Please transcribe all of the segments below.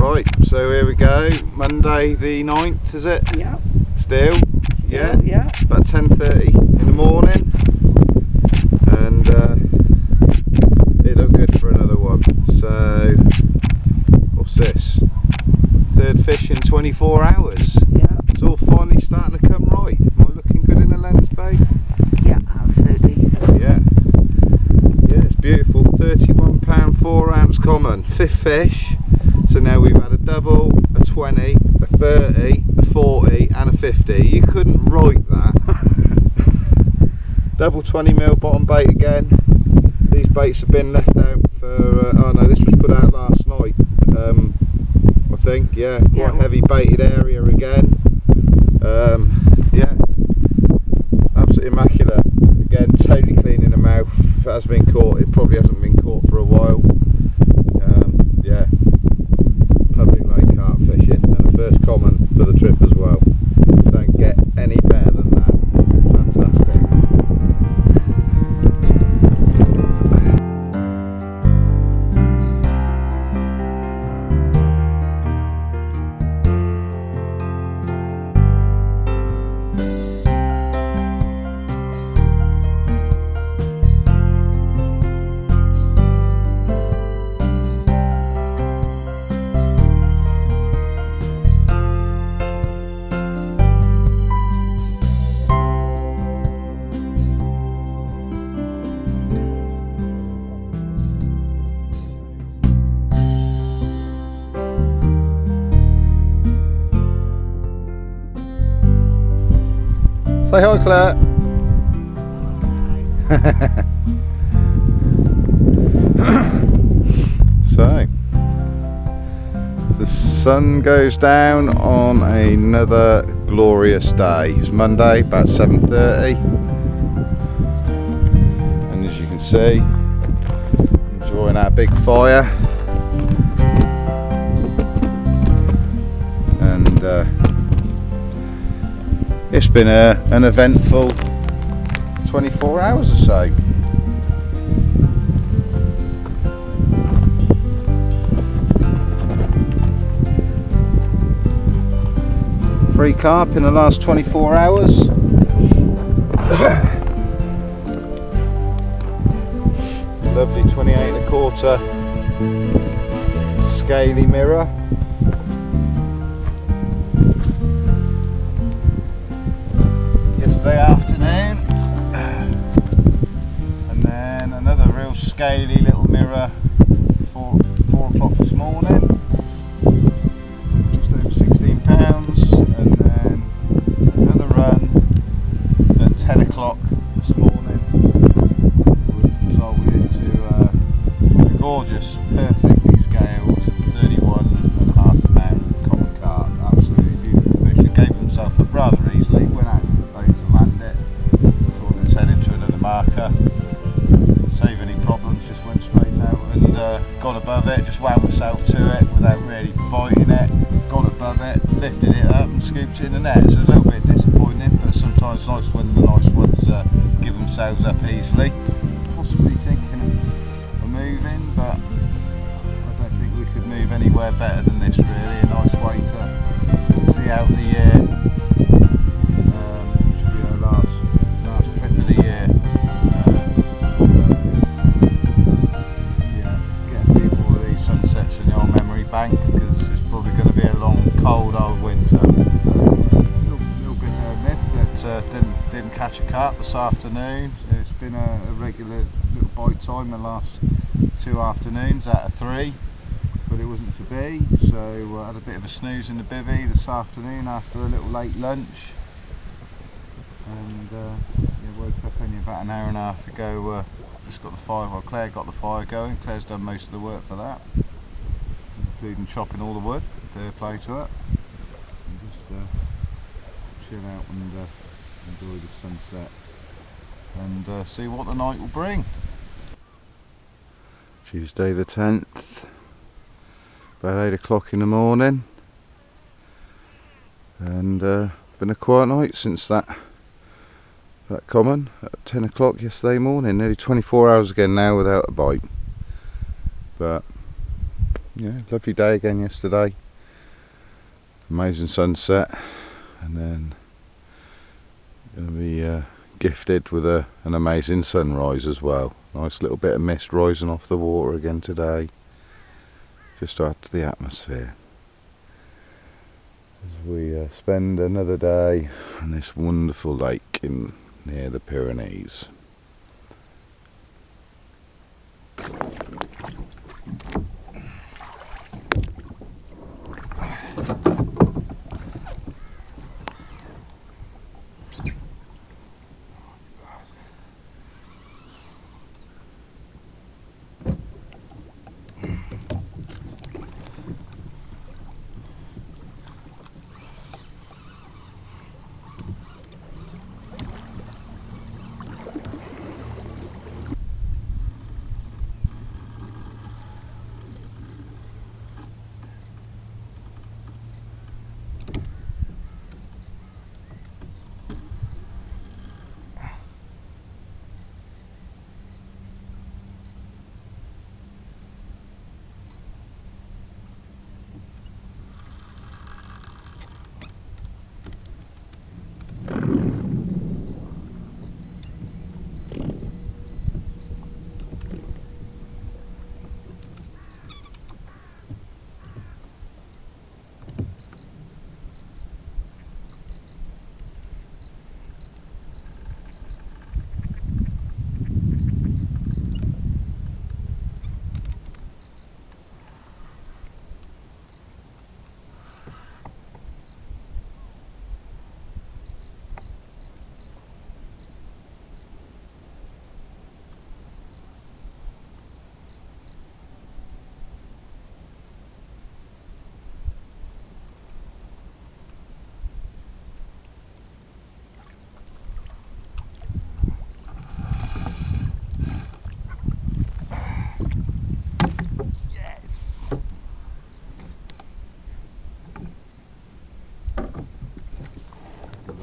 Right, so here we go, Monday the 9th, is it? Yeah. Still? Yeah? Yeah. About 10:30 in the morning, and it looked good for another one. So, what's this? Third fish in 24 hours. Yeah. It's all finally starting to come right. Am I looking good in the lens, babe? Yeah, absolutely. Yeah. Yeah, it's beautiful. £31 4-ounce common. 5th fish. So now we've had a double, a 20, a 30, a 40 and a 50. You couldn't write that. Double 20mm bottom bait again. These baits have been left out for, oh no, this was put out last night. I think, yeah, quite heavy baited area again. Yeah, absolutely immaculate. Again, totally clean in the mouth. If it has been caught, it probably hasn't been caught for a while. Yeah, public lake carp fishing, and the first common for the trip as well. Don't get any better than that. Fantastic. Say hi, Clare. So, the sun goes down on another glorious day. It's Monday, about 7:30, and as you can see, enjoying our big fire, and it's been an eventful 24 hours or so. Free carp in the last 24 hours. Lovely 28 1/4 scaly mirror. Yesterday afternoon, and then another real scaly little mirror 4 o'clock this morning, just over 16 pounds, and then another run at 10 o'clock this morning, which resulted into a gorgeous, perfectly scaled 31.5 pound common carp. Absolutely beautiful fish. It gave himself up rather easily, went out to land it, thought it was heading to another marker, save any problems, just went straight out and got above it, just wound myself to it without really biting it, got above it, lifted it up and scooped it in the net. So it's a little bit disappointing, but sometimes it's nice when the nice ones give themselves up easily. Possibly thinking of moving, but I don't think we could move anywhere better than this really. A nice way to see out the year. Bank, because it's probably going to be a long, cold, old winter. So, little bit nervous, but didn't catch a carp this afternoon. It's been a regular little bite time the last 2 afternoons out of 3, but it wasn't to be. So I had a bit of a snooze in the bivvy this afternoon after a little late lunch, and woke up only about an hour and a half ago. Just got the fire. Well, Claire got the fire going. Claire's done most of the work for that, including chopping all the wood. Fair play to it. And just chill out and enjoy the sunset and see what the night will bring. Tuesday the 10th, about 8 o'clock in the morning, and been a quiet night since that common at 10 o'clock yesterday morning. Nearly 24 hours again now without a bite, but yeah, lovely day again yesterday. Amazing sunset, and then going to be gifted with an amazing sunrise as well. Nice little bit of mist rising off the water again today, just to add to the atmosphere as we spend another day on this wonderful lake near the Pyrenees.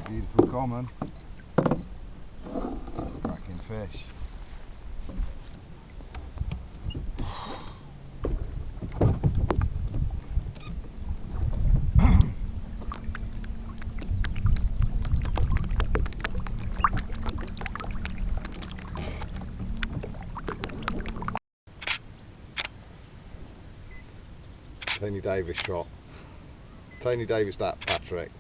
Beautiful common, cracking fish. Tony Davis shot. Tony Davis that, Patrick.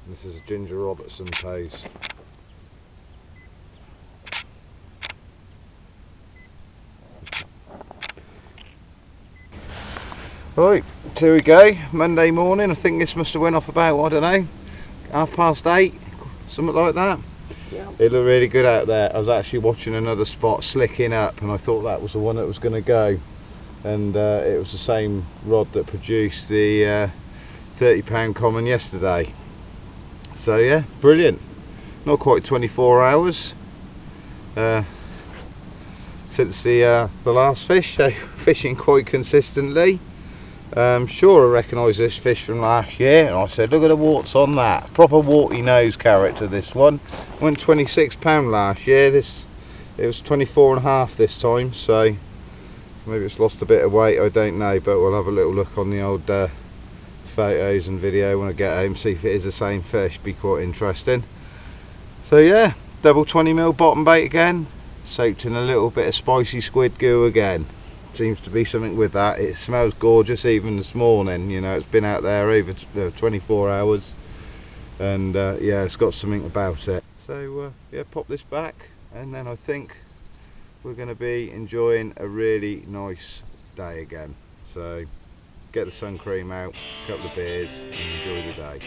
This is a Ginger Robertson pose. Right, here we go, Monday morning. I think this must have went off about, I don't know, 8:30, something like that. Yeah. It looked really good out there. I was actually watching another spot slicking up, and I thought that was the one that was going to go. And it was the same rod that produced the £30 common yesterday. So yeah, brilliant. Not quite 24 hours since the last fish, so fishing quite consistently. Sure, I recognise this fish from last year, and I said, look at the warts on that. Proper warty nose character, this one. Went £26 last year. It was 24.5 this time, so maybe it's lost a bit of weight, I don't know, but we'll have a little look on the old photos and video when I get home, see if it is the same fish. Be quite interesting. So yeah, double 20mm bottom bait again, soaked in a little bit of spicy squid goo again. Seems to be something with that. It smells gorgeous even this morning, you know, it's been out there over 24 hours, and yeah, it's got something about it. So yeah, pop this back, and then I think we're going to be enjoying a really nice day again. So get the sun cream out, a couple of beers, and enjoy the day.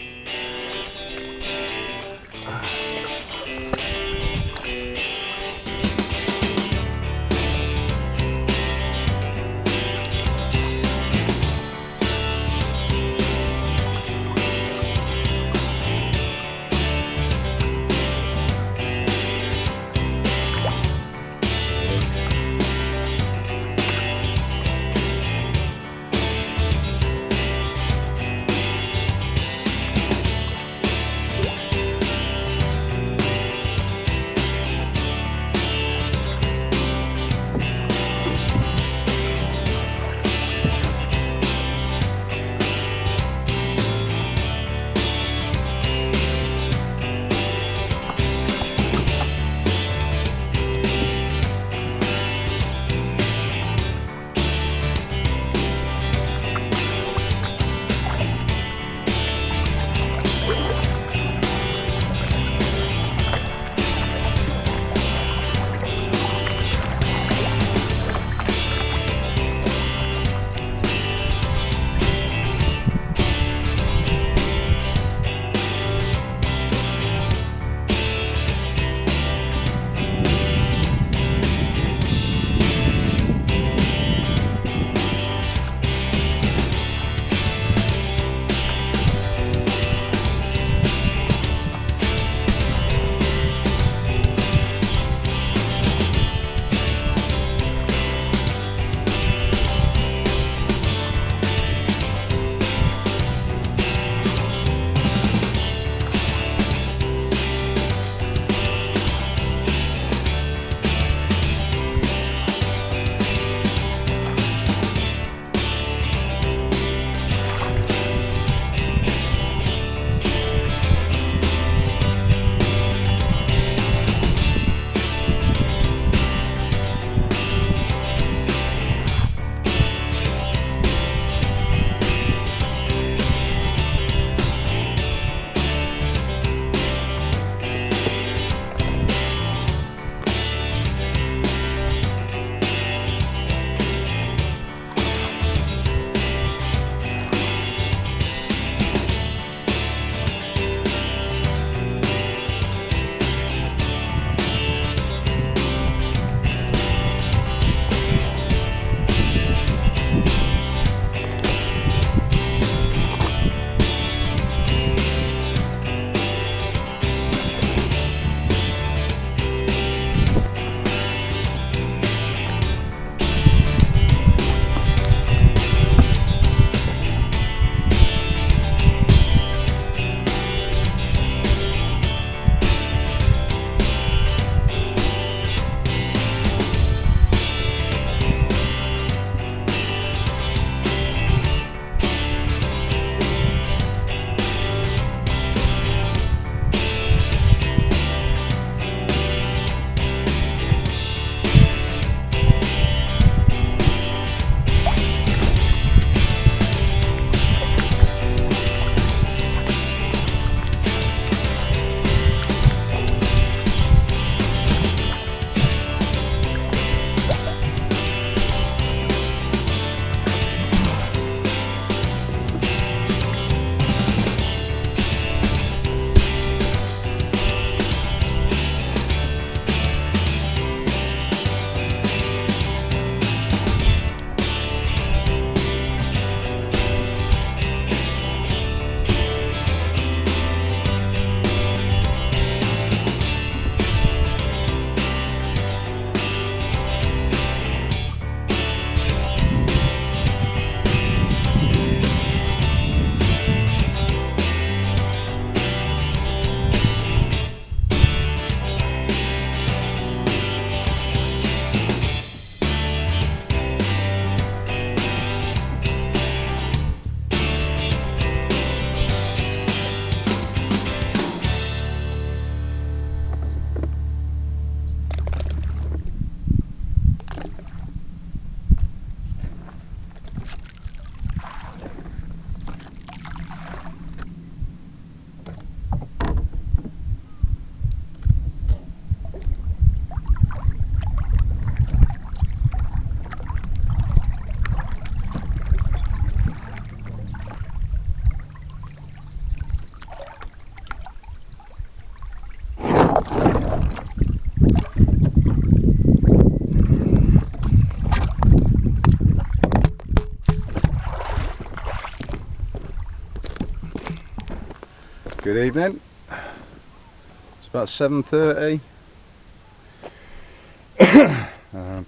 Good evening. It's about 7:30.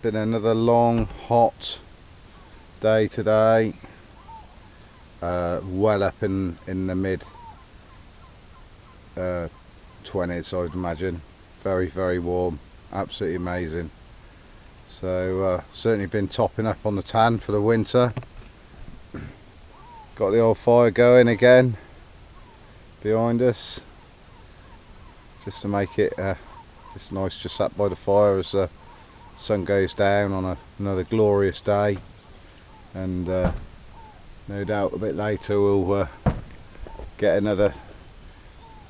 Been another long, hot day today. Well up in the mid 20s, I'd imagine. Very, very warm. Absolutely amazing. So certainly been topping up on the tan for the winter. Got the old fire going again behind us, just to make it just nice, just sat by the fire as the sun goes down on another glorious day. And no doubt a bit later we'll get another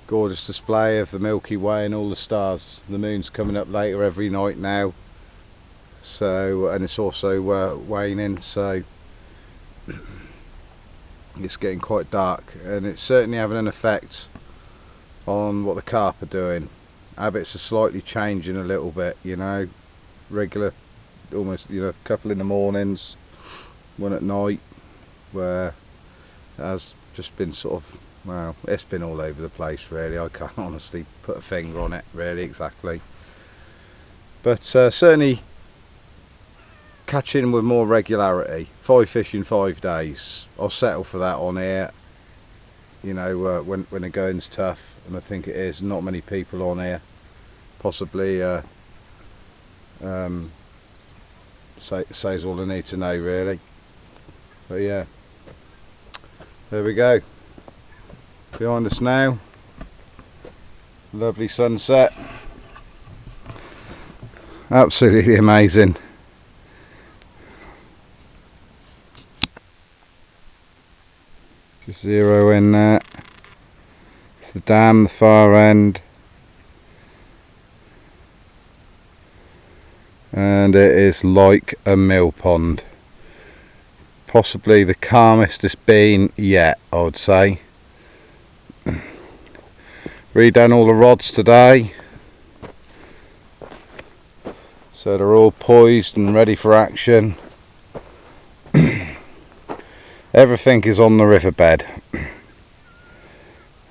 gorgeous display of the Milky Way and all the stars. The moon's coming up later every night now, so, and it's also waning, so it's getting quite dark, and it's certainly having an effect on what the carp are doing. Habits are slightly changing a little bit, you know, regular, almost, you know, a couple in the mornings, one at night, where it has just been sort of, well, it's been all over the place really. I can't honestly put a finger on it really exactly, but certainly catching with more regularity. 5 fish in 5 days, I'll settle for that on here, you know, when the going's tough, and I think it is. Not many people on here, possibly says all I need to know really. But yeah, there we go. Behind us now, lovely sunset, absolutely amazing. Just zero in there. It's the dam, the far end, and it is like a mill pond. Possibly the calmest it's been yet, I would say. Redone all the rods today, so they're all poised and ready for action. Everything is on the riverbed,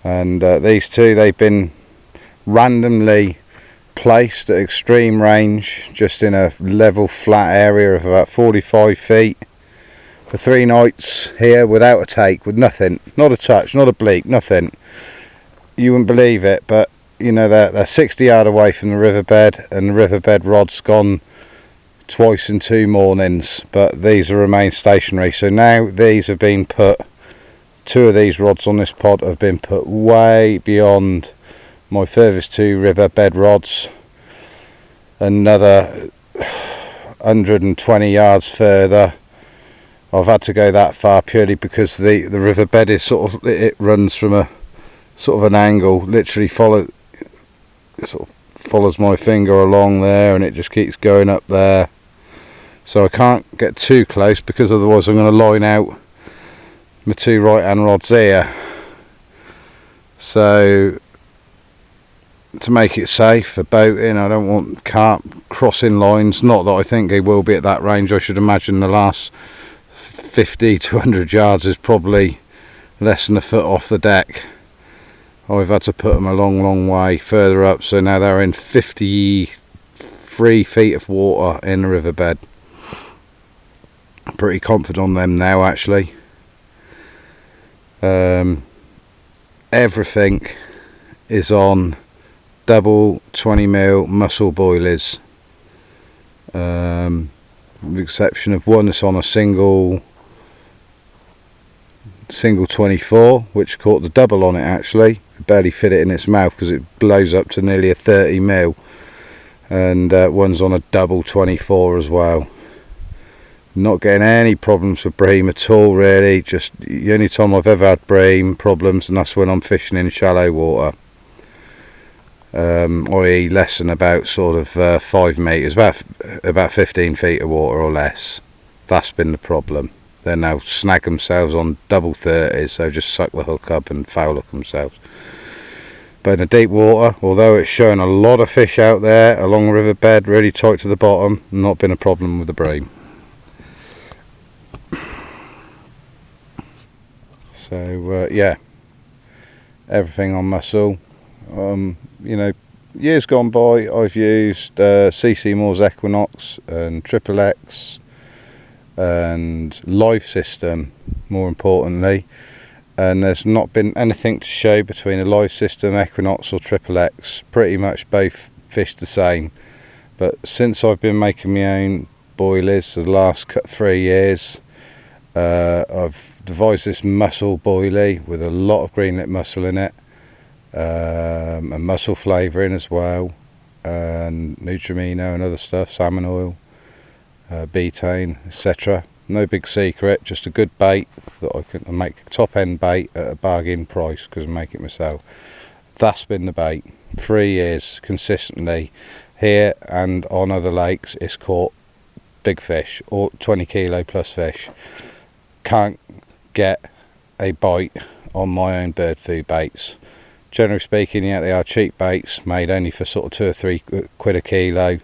and these two, they've been randomly placed at extreme range, just in a level flat area of about 45 feet for 3 nights here, without a take, with nothing, not a touch, not a bleak, nothing. You wouldn't believe it, but you know, they're 60 yard away from the riverbed, and the riverbed rod's gone twice in 2 mornings, but these have remained stationary. So now these have been put, 2 of these rods on this pod have been put way beyond my furthest 2 riverbed rods. Another 120 yards further, I've had to go that far purely because the riverbed is sort of, it runs from a sort of an angle, literally sort of follows my finger along there, and it just keeps going up there. So I can't get too close, because otherwise I'm going to line out my 2 right hand rods here. So to make it safe for boating, I don't want carp crossing lines. Not that I think they will be at that range. I should imagine the last 50 to 100 yards is probably less than a foot off the deck. I've had to put them a long way further up, so now they're in 53 feet of water in the riverbed. I'm pretty confident on them now actually. Everything is on double 20mm muscle boilies, with the exception of one that's on a single 24, which caught the double on it actually. Barely fit it in its mouth because it blows up to nearly a 30mm, and one's on a double 24 as well. Not getting any problems with bream at all really. Just the only time I've ever had bream problems, and that's when I'm fishing in shallow water, i.e. less than about sort of 5 metres, about 15 feet of water or less. That's been the problem. They now snag themselves on double 30s, so just suck the hook up and foul hook themselves. But in the deep water, although it's showing a lot of fish out there along the riverbed, really tight to the bottom, not been a problem with the bream. So yeah, everything on muscle. You know, years gone by I've used CC Moore's Equinox and Triple X and Life System more importantly, and there's not been anything to show between a Life System, Equinox or Triple X. Pretty much both fish the same. But since I've been making my own boilies for the last 3 years, I've devised this mussel boilie with a lot of greenlet mussel in it, and mussel flavouring as well, and Nutrimino and other stuff, salmon oil, betaine, etc. No big secret, just a good bait that I can make a top end bait at a bargain price because I make it myself. That's been the bait. 3 years consistently here and on other lakes. It's caught big fish, or 20 kilo plus fish. Can't get a bite on my own bird food baits. Generally speaking, yeah, they are cheap baits made only for sort of 2 or 3 quid a kilo.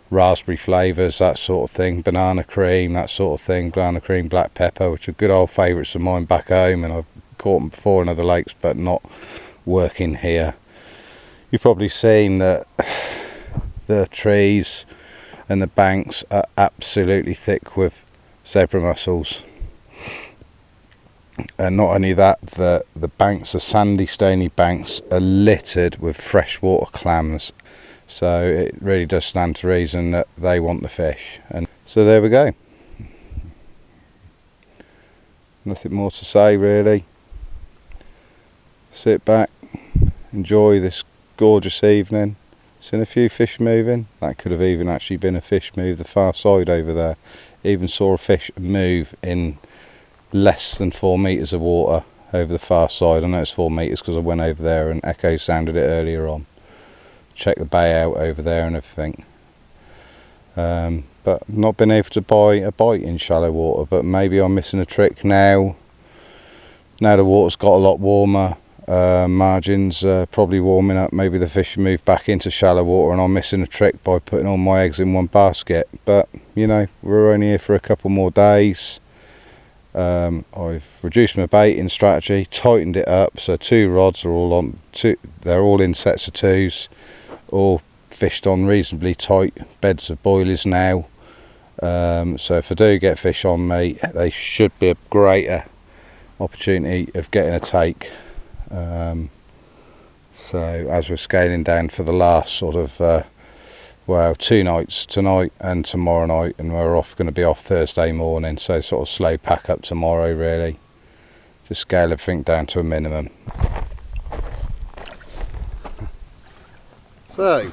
Raspberry flavours, that sort of thing, banana cream, that sort of thing, banana cream, black pepper, which are good old favourites of mine back home, and I've caught them before in other lakes but not working here. You've probably seen that the trees and the banks are absolutely thick with zebra mussels, and not only that, the banks, the sandy stony banks, are littered with freshwater clams. So it really does stand to reason that they want the fish. And so there we go. Nothing more to say really. Sit back, enjoy this gorgeous evening. Seen a few fish moving. That could have even actually been a fish move the far side over there. Even saw a fish move in less than 4 metres of water over the far side. I know it's 4 metres because I went over there and echo sounded it earlier on. Check the bay out over there and everything, but not been able to buy a bite in shallow water. But maybe I'm missing a trick now the water's got a lot warmer, margins probably warming up. Maybe the fish move back into shallow water and I'm missing a trick by putting all my eggs in one basket. But you know, we're only here for a couple more days. I've reduced my baiting strategy, tightened it up, so 2 rods are all on they're all in sets of 2s, all fished on reasonably tight beds of boilies now. So if I do get fish on me, they should be a greater opportunity of getting a take. So as we're scaling down for the last sort of well, 2 nights, tonight and tomorrow night, and we're going to be off Thursday morning, so sort of slow pack up tomorrow really, just scale everything down to a minimum. So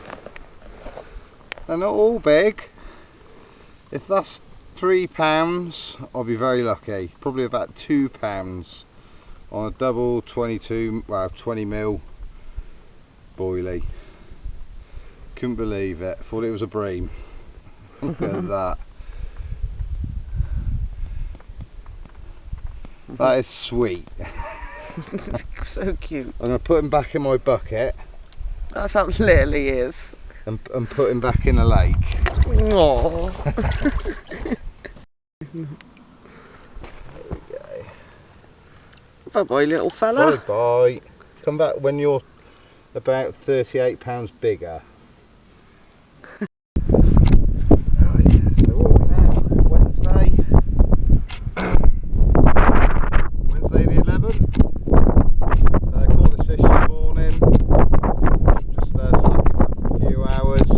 they're not all big. If that's £3, I'll be very lucky. Probably about £2 on a double 20 mil boilie. Couldn't believe it. Thought it was a bream. Look at that. That is sweet. So cute. I'm going to put him back in my bucket. That's how little he is. And put him back in a lake. Aww. Bye bye, little fella. Bye bye. Come back when you're about 38 pounds bigger. Wednesday the 11th. Caught this fish this morning. Just sucked him up for a few hours.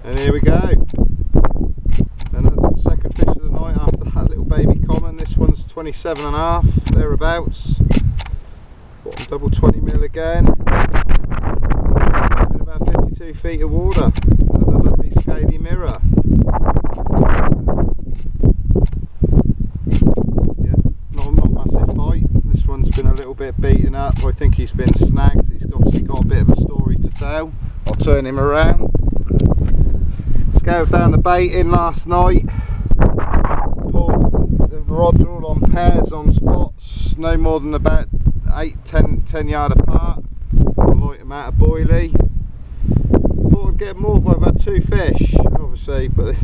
And here we go. And the second fish of the night after that little baby common. This one's 27.5, thereabouts. Caught on double 20 mil again. In about 52 feet of water. Another lovely scaly mirror. Not massive fight. This one's been a little bit beaten up. I think he's been snagged. He's obviously got a bit of a story to tell. I'll turn him around. Scaled down the bait in last night. Pulled the rods are all on pairs on spots, no more than about 10 yard apart. A light amount of boilie. Thought I'd get more, but I've had 2 fish obviously, but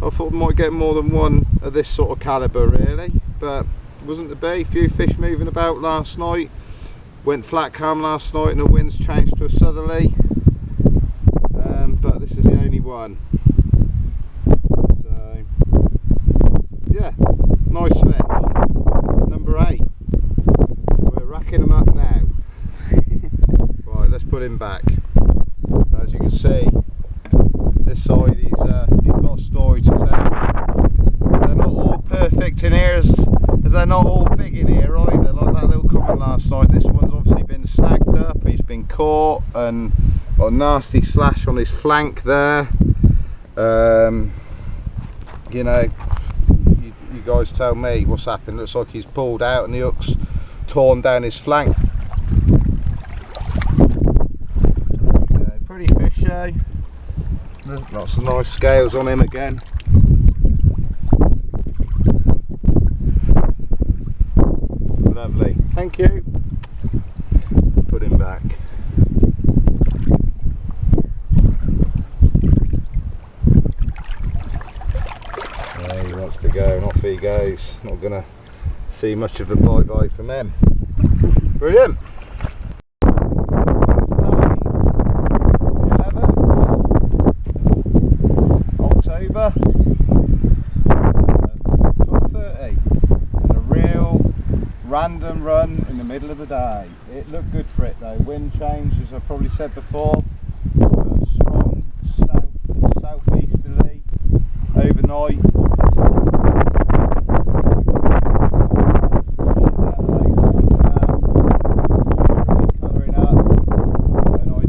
I thought I might get more than one of this sort of calibre really. But wasn't to be. A few fish moving about last night. Went flat calm last night and the winds changed to a southerly. But this is the only one. So yeah, nice fish. Number 8. We're racking them up now. Right, let's put him back. As you can see, this side he's got a story to tell. They're not all perfect in here, as they're not all big in here either, like that little common last night. This one's obviously been snagged up, he's been caught and got a nasty slash on his flank there. You know, you guys tell me what's happened. Looks like he's pulled out and the hook's torn down his flank. Okay, pretty fishy. Lots of nice scales on him again. Lovely, thank you. Put him back. There he wants to go and off he goes. Not gonna see much of a bye-bye from him. Brilliant. October 12:30 and a real random run in the middle of the day. It looked good for it though. Wind change, as I probably said before, to a strong southeasterly overnight. Colouring up, and I'm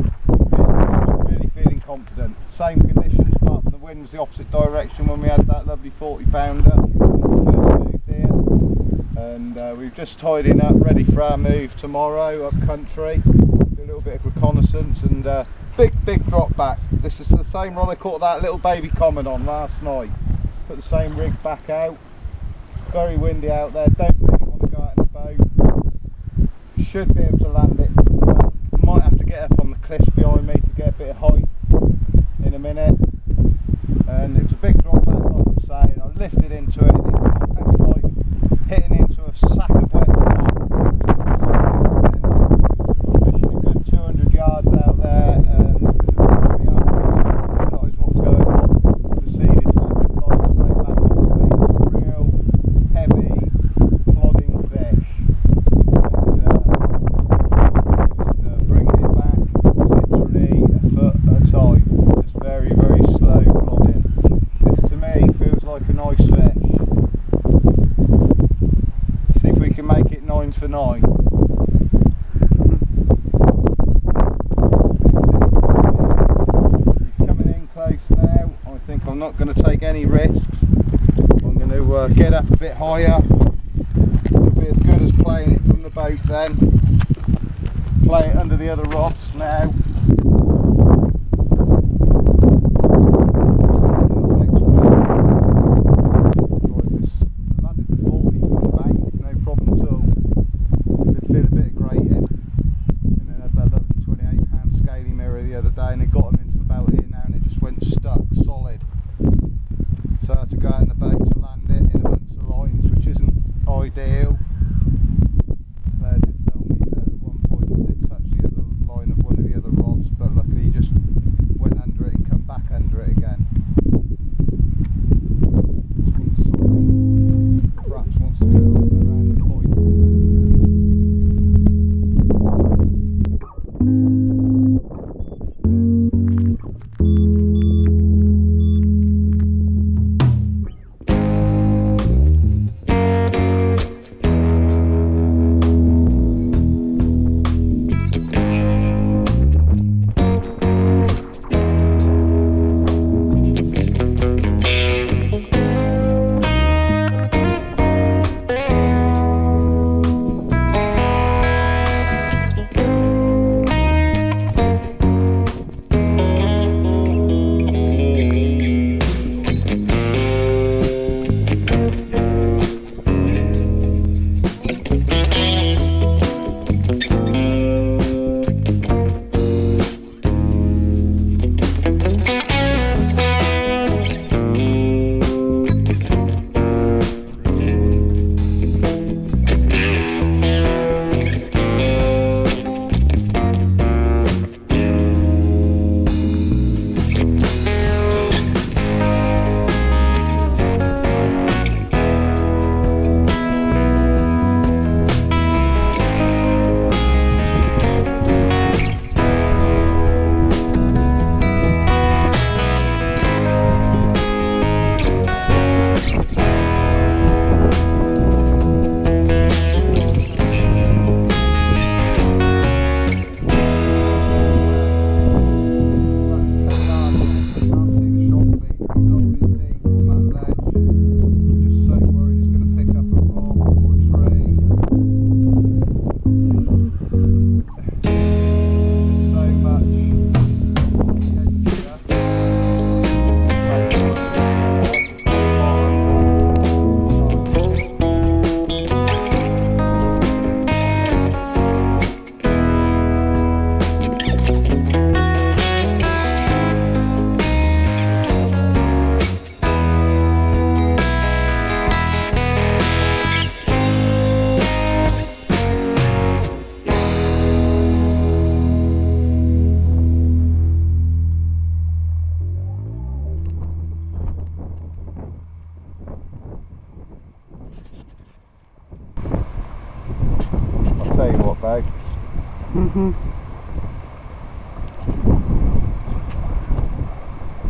really feeling confident. Same conditions, apart from the wind was the opposite direction when we had that lovely 40 pounder when we first moved here. And we've just tied in up, ready for our move tomorrow up country. Do a little bit of reconnaissance and big drop back. This is the same rod I caught that little baby common on last night. Put the same rig back out. Very windy out there, don't really want to go out in the boat. Should be able to land it. Might have to get up on the cliffs behind me to get a bit of height in a minute. And it was a big drop back, like I say, and I lifted into it and it was like hitting into a sack of wet sand. Fishing a good 200 yards out there and realised what was going on. Proceeded to strip line straight back off the wing. A real heavy, plodding fish. And just bringing it back literally a foot at a time. Just very, very slow plodding. This to me feels like a nice fish. See if we can make it 9 for 9. He's coming in close now. I think I'm not going to take any risks. I'm going to get up a bit higher. It'll be as good as playing it from the boat then. Play it under the other rods now. So I had to go out in the boat to land it in amongst the lines, which isn't ideal. Clare did tell me that at one point he did touch the other line of one of the other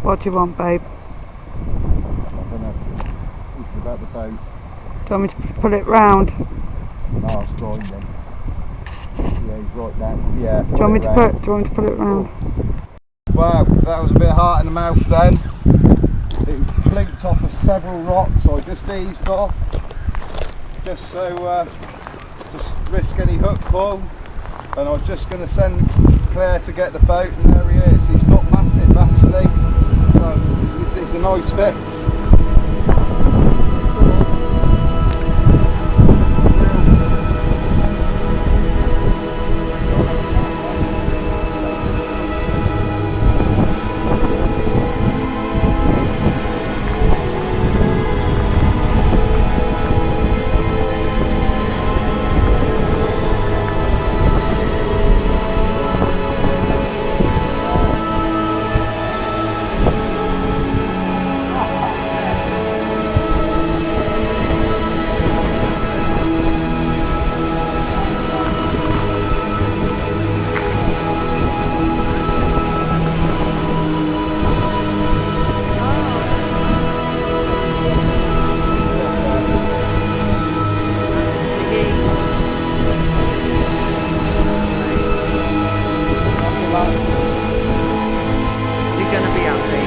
What do you want, babe? I don't know. It's about the boat. Do you want me to pull it round? Oh, it's grinding. Yeah, he's right down. Yeah. Do you want me to pull it round? Wow, that was a bit hard in the mouth then. It clinked off of several rocks. I just eased off, just so to risk any hook pull. And I was just going to send Claire to get the boat, and there he is. He's not massive actually. So it's a nice fish. You're gonna be happy.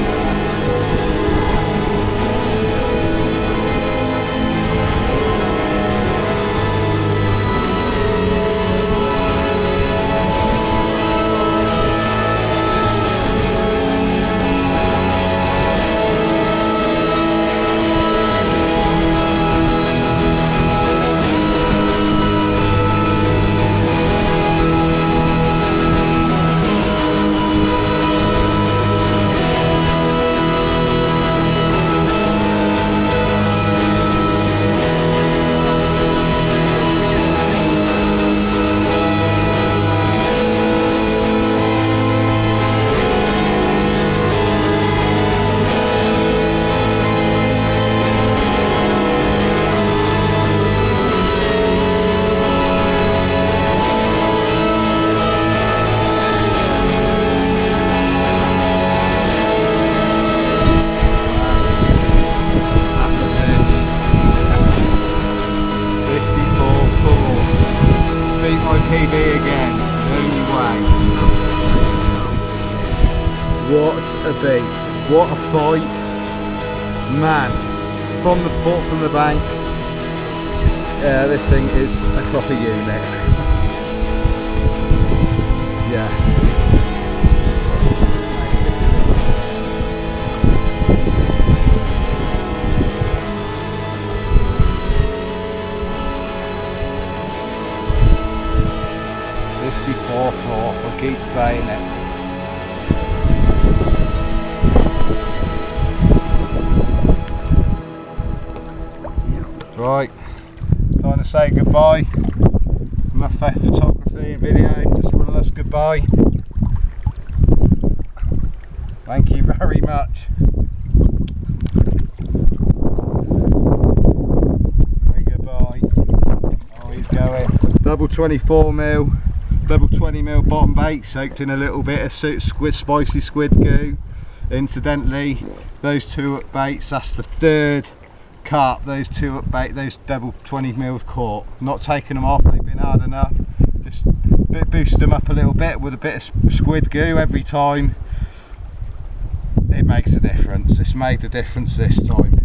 PB again, the only way. What a beast, what a fight, man. From the bank, yeah, this thing is a proper unit. Yeah. 54.4, I keep saying it. Right, time to say goodbye. Enough photography and video, just one last goodbye. Thank you very much. Say goodbye. Oh, he's going. Double 24mm. Double 20mm bottom bait soaked in a little bit of spicy squid goo. Incidentally, those two up baits, that's the third carp those two up bait, those double 20mm have caught. Not taking them off, they've been hard enough. Just boost them up a little bit with a bit of squid goo every time. It makes a difference. It's made the difference this time.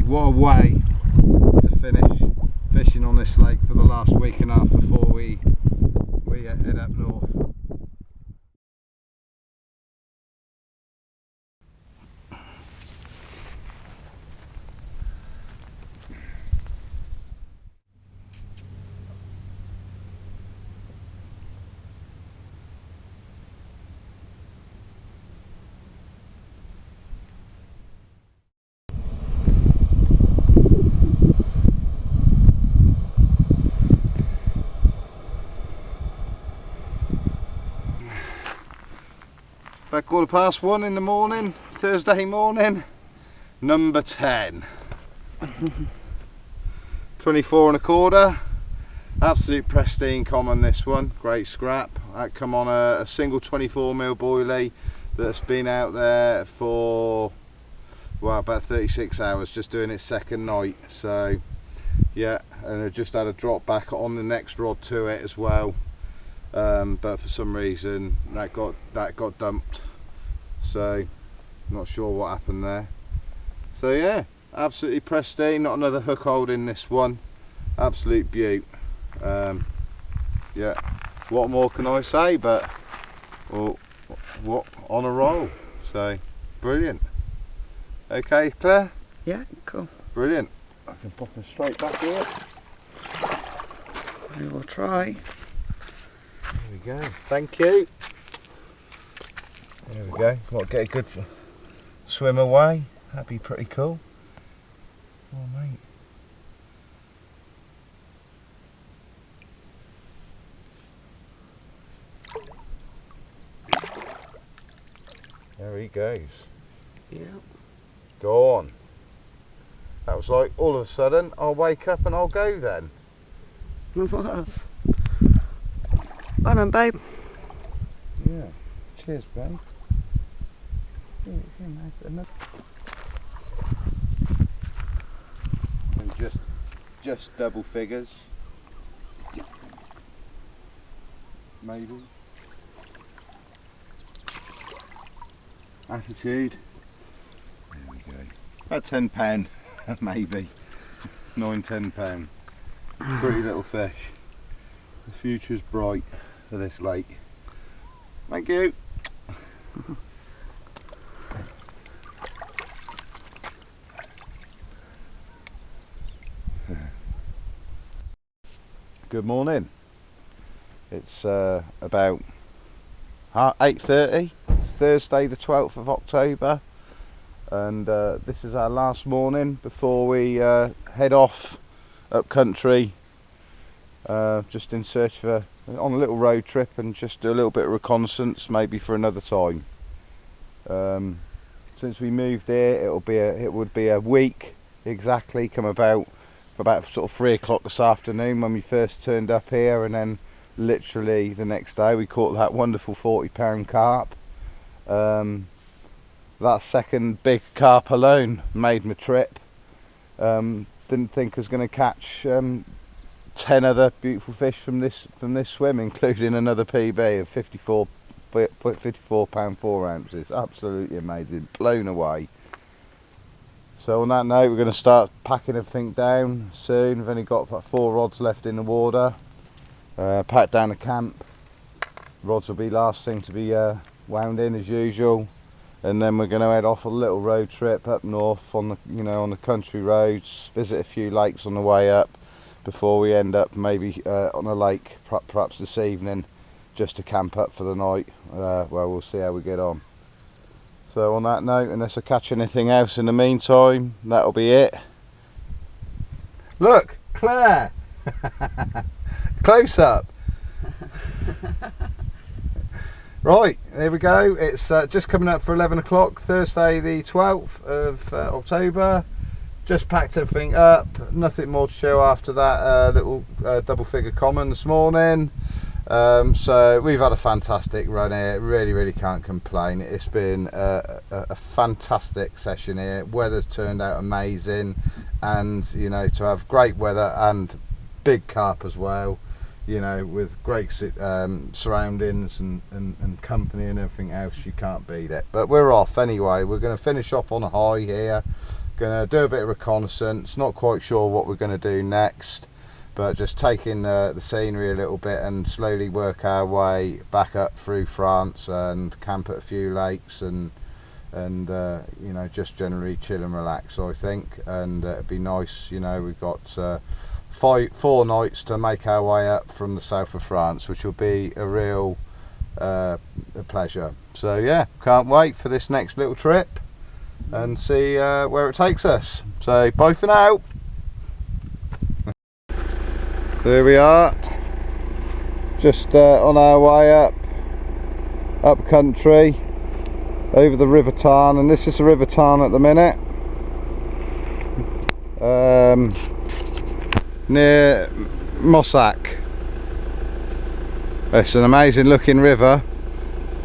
What a way to finish fishing on this lake for the last week and a half before we head up north. about 1:15 in the morning, Thursday morning. Number 10. 24 1/4. Absolute pristine common, this one. Great scrap. That come on a single 24mm boilie that's been out there for, well, about 36 hours, just doing its second night. So yeah, and it just had a drop back on the next rod to it as well, but for some reason that got dumped, so not sure what happened there. So yeah, absolutely pristine, not another hook hold in this one. Absolute beaut. Yeah, what more can I say, but what on a roll. So brilliant. Okay, Claire? Yeah, cool. Brilliant. I can pop him straight back here. We will try. There we go. Thank you. There we go. Got to get a good swim away. That'd be pretty cool. Oh, mate. There he goes. Yeah. Go on. That was like all of a sudden I'll wake up and I'll go then. It was. Well done, babe. Yeah. Cheers, babe. And just double figures. Maybe. Attitude. There we go. About £10, maybe. 9–10 £10. Pretty little fish. The future's bright for this lake. Thank you. Good morning. It's about 8:30, Thursday the 12th of October, and this is our last morning before we head off up country, just in search for, on a little road trip, and just do a little bit of reconnaissance maybe for another time. Since we moved here, it would be a week exactly, come about sort of 3 o'clock this afternoon when we first turned up here, and then literally the next day we caught that wonderful 40-pound carp. That second big carp alone made my trip. Didn't think I was going to catch 10 other beautiful fish from this swim, including another PB of 54 £54 4 ounces. Absolutely amazing, blown away. So on that note, we're going to start packing everything down soon. We've only got about 4 rods left in the water. Pack down the camp. Rods will be last thing to be wound in as usual, and then we're going to head off a little road trip up north on the on the country roads, visit a few lakes on the way up before we end up maybe on a lake perhaps this evening, just to camp up for the night. Well, we'll see how we get on. So on that note, unless I catch anything else in the meantime, that'll be it. Look, Claire! Close up! Right, there we go. It's just coming up for 11 o'clock, Thursday the 12th of October. Just packed everything up, nothing more to show after that little double figure common this morning. So we've had a fantastic run here, really can't complain. It's been a fantastic session here. Weather's turned out amazing, and to have great weather and big carp as well, with great surroundings and company and everything else, you can't beat it. But we're off anyway. We're going to finish off on a high here, going to do a bit of reconnaissance, not quite sure what we're going to do next, but just taking the scenery a little bit and slowly work our way back up through France and camp at a few lakes and just generally chill and relax, I think. And it'd be nice, we've got 4 nights to make our way up from the south of France, which will be a real a pleasure. So yeah, can't wait for this next little trip and see where it takes us. So bye for now. There we are, just on our way up country. over the River Tarn, and this is the River Tarn at the minute, near Mossack. It's an amazing looking river.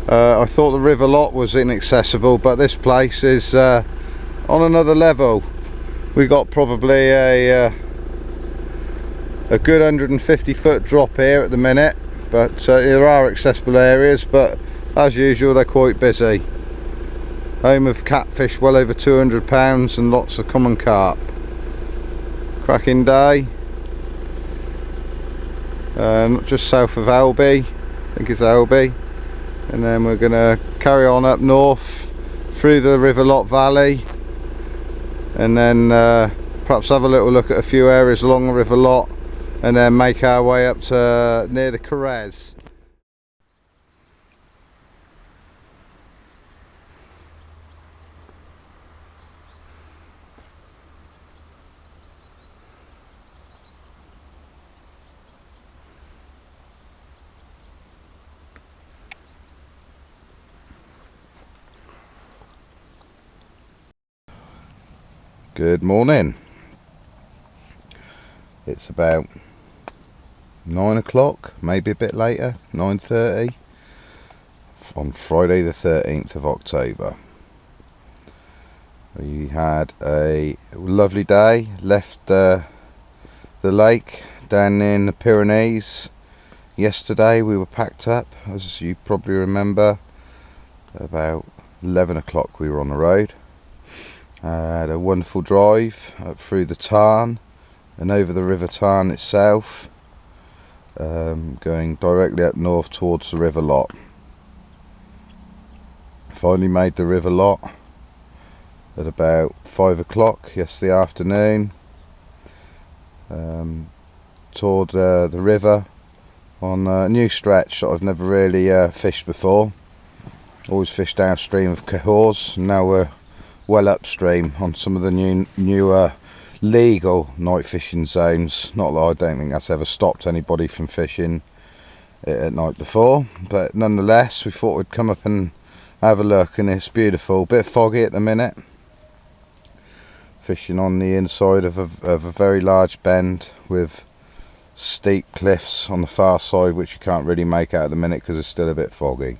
I thought the river lot was inaccessible, but this place is on another level. We got probably a good 150 foot drop here at the minute, but there are accessible areas, but as usual they're quite busy. Home of catfish well over 200 pounds and lots of common carp. Cracking day. Just south of Elby, I think it's Elby, and then we're going to carry on up north through the River Lot Valley, and then perhaps have a little look at a few areas along the River Lot, and then make our way up to near the Clare. Good morning. It's about 9 o'clock, maybe a bit later, 9:30 on Friday the 13th of October. We had a lovely day, left the lake down in the Pyrenees yesterday. We were packed up, as you probably remember. About 11 o'clock we were on the road. Had a wonderful drive up through the Tarn and over the River Tarn itself, going directly up north towards the River Lot. Finally made the River Lot at about 5 o'clock yesterday afternoon. Toured the river on a new stretch that I've never really fished before. Always fished downstream of Cahors, and now we're well upstream on some of the newer legal night fishing zones. Not that I don't think that's ever stopped anybody from fishing it at night before, but nonetheless we thought we'd come up and have a look, and it's beautiful. Bit foggy at the minute, fishing on the inside of a very large bend with steep cliffs on the far side, which you can't really make out at the minute because it's still a bit foggy.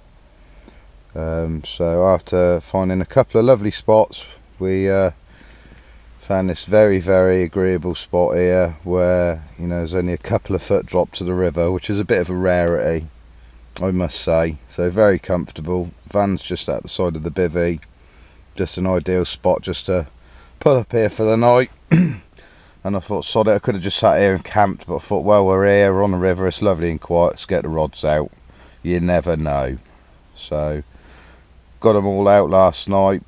So after finding a couple of lovely spots, we found this very agreeable spot here where, you know, there's only a couple of foot drop to the river, which is a bit of a rarity, I must say. So very comfortable. Van's just at the side of the bivvy, just an ideal spot just to pull up here for the night. And I thought, sod it, I could have just sat here and camped, but I thought, well, we're here, we're on the river, it's lovely and quiet, let's get the rods out. You never know. So got them all out last night.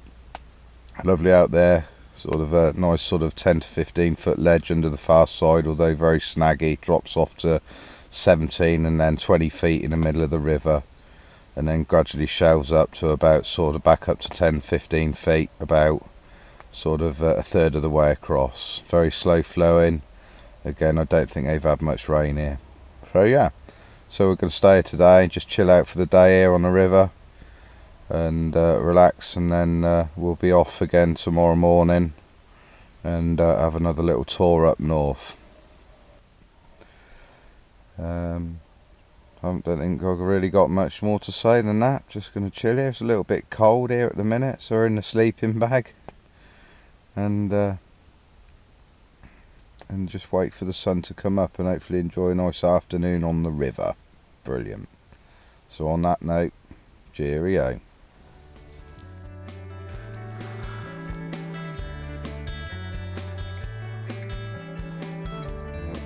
Lovely out there, sort of a nice sort of 10 to 15 foot ledge under the far side, although very snaggy. Drops off to 17 and then 20 feet in the middle of the river, and then gradually shelves up to about sort of back up to 10-15 feet, about sort of a third of the way across. Very slow flowing. Again, I don't think they've had much rain here. So yeah, so we're going to stay here today and just chill out for the day here on the river and relax, and then we'll be off again tomorrow morning and have another little tour up north. I don't think I've really got much more to say than that. Just going to chill here. It's a little bit cold here at the minute, so we're in the sleeping bag and just wait for the sun to come up and hopefully enjoy a nice afternoon on the river. Brilliant. So on that note, cheerio.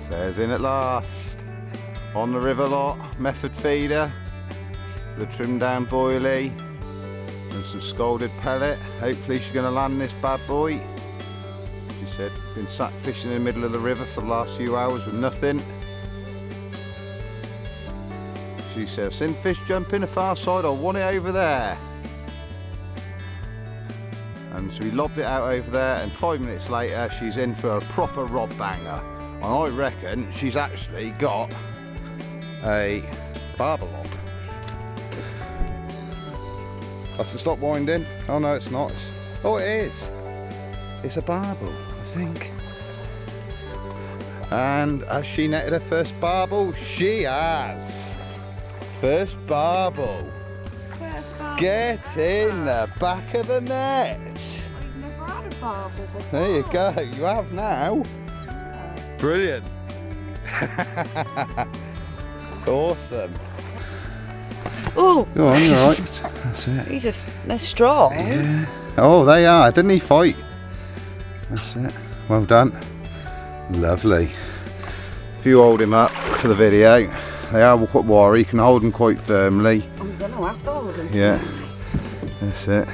There's in at last, on the River Lot, method feeder, the trimmed down boilie and some scalded pellet. Hopefully she's going to land this bad boy. She said, been sat fishing in the middle of the river for the last few hours with nothing. She said, I've seen fish jump in the far side, I want it over there. And so we lobbed it out over there, and 5 minutes later she's in for a proper rod banger. And I reckon she's actually got a barber lock. That's the stop winding. Oh no, it's not. Oh, it is. It's a barbel, I think. And has she netted her first barbel? She has. First barbel. Get in the back of the net. I've never had a barbel before. There you go. You have now. Brilliant. Awesome. Oh, Go on, you're right. That's it. they're strong. Yeah. Oh, they are. Didn't he fight? That's it. Well done. Lovely. If you hold him up for the video, they are quite wiry. You can hold them quite firmly. I'm going to have to hold them. Yeah. That's it.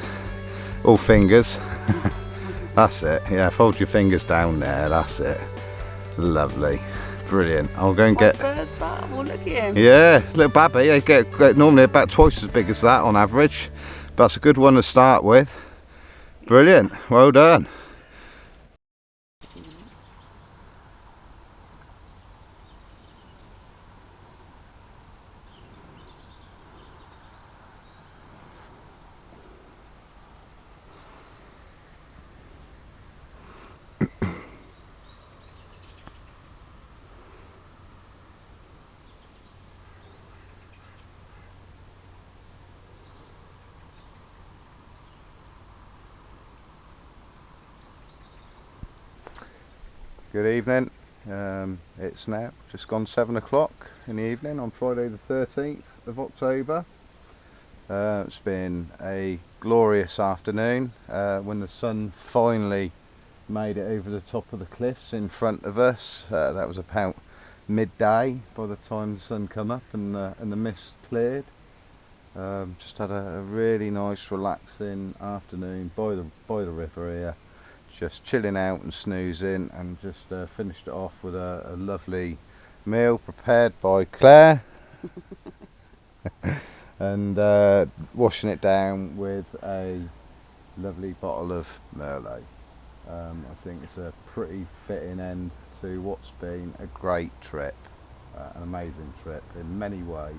All fingers. That's it. Yeah, fold your fingers down there. That's it. Lovely. Brilliant. I'll go and get. First barbel, look at him. Yeah, little babby. They get normally about twice as big as that on average. But that's a good one to start with. Brilliant. Well done. Good evening. It's now just gone 7 o'clock in the evening on Friday the 13th of October. It's been a glorious afternoon when the sun finally made it over the top of the cliffs in front of us. That was about midday by the time the sun come up and the mist cleared. Just had a really nice relaxing afternoon by the river here. Just chilling out and snoozing, and just finished it off with a lovely meal prepared by Clare and washing it down with a lovely bottle of Merlot. I think it's a pretty fitting end to what's been a great trip, an amazing trip in many ways,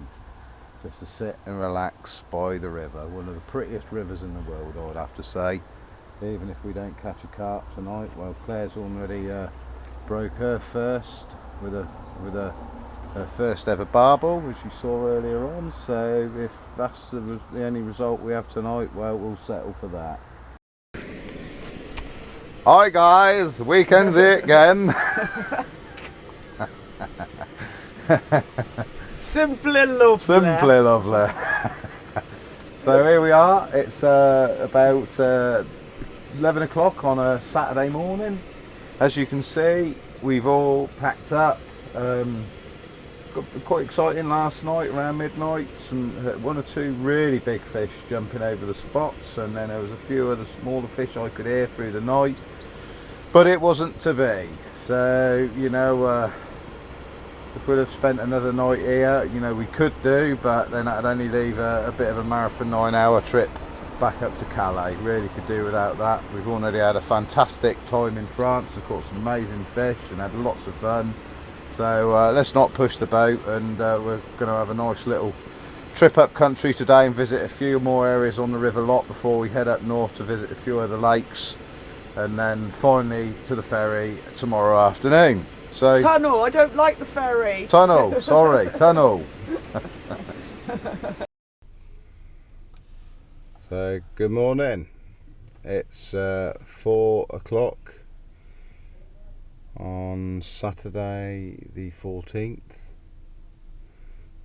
just to sit and relax by the river, one of the prettiest rivers in the world, I would have to say. Even if we don't catch a carp tonight, well, Claire's already broke her first with her first ever barbel, which you saw earlier on. So if that's the only result we have tonight, well, we'll settle for that. Hi guys, weekend's here again. Simply lovely. Simply lovely. So here we are. It's about 11 o'clock on a Saturday morning. As you can see, we've all packed up. Got quite exciting last night around midnight. One or two really big fish jumping over the spots, and then there was a few other smaller fish I could hear through the night, but it wasn't to be. So you know, if we'd have spent another night here, you know, we could do, but then that'd only leave a bit of a marathon 9-hour trip back up to Calais. Really could do without that. We've already had a fantastic time in France. We've caught some amazing fish and had lots of fun. So let's not push the boat, and we're going to have a nice little trip up country today and visit a few more areas on the River Lot before we head up north to visit a few other lakes, and then finally to the ferry tomorrow afternoon. So Tunnel, I don't like the ferry. Tunnel, sorry, tunnel. So good morning. It's 4 o'clock on Saturday the 14th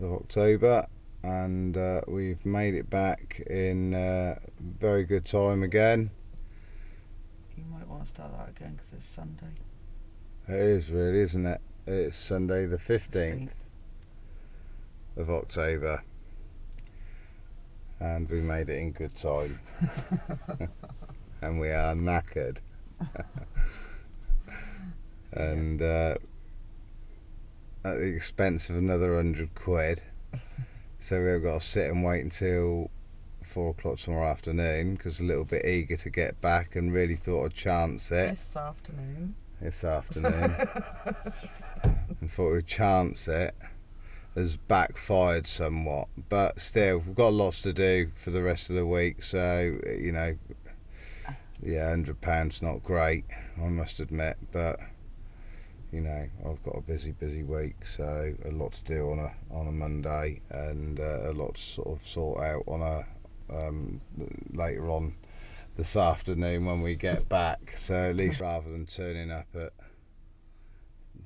of October, and we've made it back in very good time again. You might want to start that again because it's Sunday. It is really, isn't it? It's Sunday the 15th of October, and we made it in good time. And we are knackered. And at the expense of another £100. So we've got to sit and wait until 4 o'clock tomorrow afternoon, because a little bit eager to get back and really thought I'd chance it. This afternoon. And thought we'd chance it. has backfired somewhat, but still we've got lots to do for the rest of the week, so you know, yeah, £100 not great, I must admit, but you know, I've got a busy week, so a lot to do on a Monday, and a lot to sort of sort out on a later on this afternoon when we get back. So at least rather than turning up at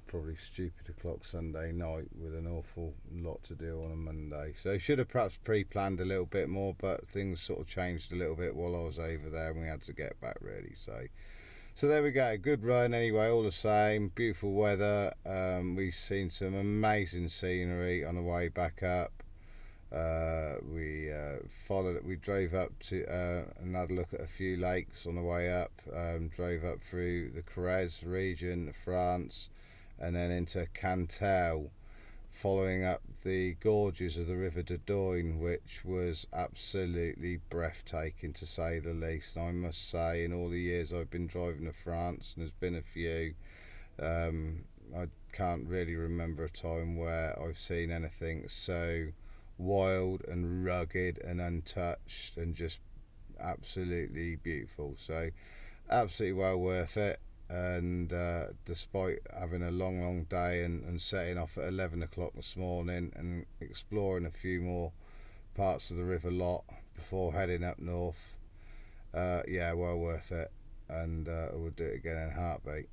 probably stupid o'clock Sunday night with an awful lot to do on a Monday. So should have perhaps pre-planned a little bit more, but things sort of changed a little bit while I was over there and we had to get back really. So there we go, good run anyway, all the same, beautiful weather. We've seen some amazing scenery on the way back up. We drove up to and had a look at a few lakes on the way up, drove up through the Clare region, France, and then into Cantal, following up the gorges of the River Dordogne, which was absolutely breathtaking to say the least. I must say, in all the years I've been driving to France, and there's been a few, I can't really remember a time where I've seen anything so wild and rugged and untouched and just absolutely beautiful. So absolutely well worth it. And despite having a long day and setting off at 11 o'clock this morning and exploring a few more parts of the River Lot before heading up north, yeah, well worth it, and I would do it again in a heartbeat.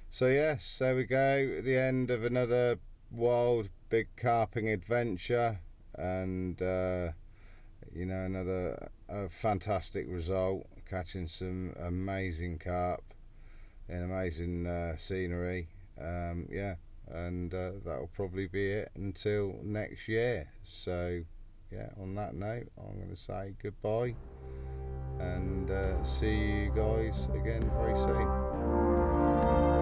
So yes, there we go, at the end of another wild big carping adventure, and you know, another fantastic result, catching some amazing carp in amazing scenery. Yeah, and that'll probably be it until next year. So yeah, on that note, I'm going to say goodbye and see you guys again very soon.